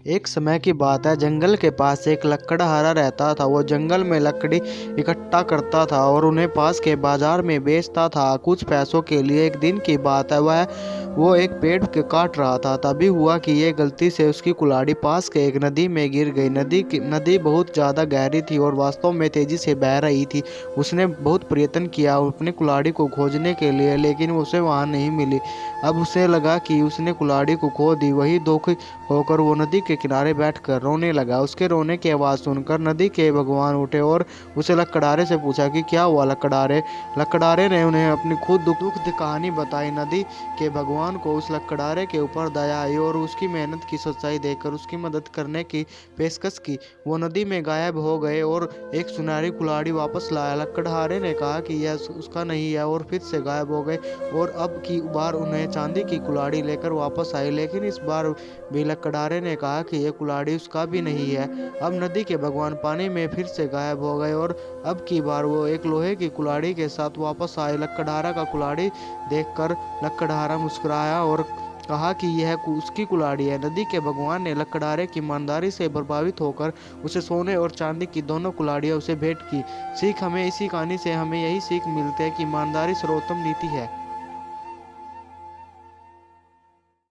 एक समय की बात है, जंगल के पास एक लकड़हारा रहता था। वो जंगल में लकड़ी इकट्ठा करता था और उन्हें पास के बाजार में बेचता था कुछ पैसों के लिए। एक दिन की बात है, वो एक पेड़ के काट रहा था। तभी हुआ कि ये गलती से उसकी कुल्हाड़ी पास के एक नदी में गिर गई। नदी बहुत ज़्यादा गहरी थी और वास्तव में तेजी से बह रही थी। उसने बहुत प्रयत्न किया अपनी कुल्हाड़ी को खोजने के लिए, लेकिन उसे वहाँ नहीं मिली। अब उसे लगा कि उसने कुल्हाड़ी को खो दी। वही दुख होकर वो नदी के किनारे बैठकर रोने लगा। उसके रोने की आवाज़ सुनकर नदी के भगवान उठे और उसे लकड़हारे से पूछा कि क्या हुआ लकड़हारे। लकड़हारे ने उन्हें अपनी खुद दुख की कहानी बताई। नदी के भगवान को उस लकड़हारे के ऊपर दया आई और उसकी मेहनत की सच्चाई देखकर उसकी मदद करने की पेशकश की। वो नदी में गायब हो गए और एक सुनहरी कुल्हाड़ी वापस लाया। लकड़हारे ने कहा कि यह उसका नहीं है और फिर से गायब हो गए। और अब की बार उन्हें चांदी की कुल्हाड़ी लेकर वापस आई, लेकिन इस बार भी लकड़हारे ने कहा कि यह कुल्हाड़ी उसका भी नहीं है। अब नदी के भगवान पानी में फिर से गायब हो गए और अब की बार वो एक लोहे की कुल्हाड़ी के साथ वापस आए। लकड़हारा का कुल्हाड़ी देखकर लकड़हारा मुस्कुराया और कहा कि यह उसकी कुल्हाड़ी है। नदी के भगवान ने लकड़हारे की ईमानदारी से प्रभावित होकर उसे सोने और चांदी की दोनों कुल्हाड़ियां उसे भेंट की। सीख हमें इसी कहानी से हमें यही सीख मिलती है कि ईमानदारी सर्वोत्तम नीति है।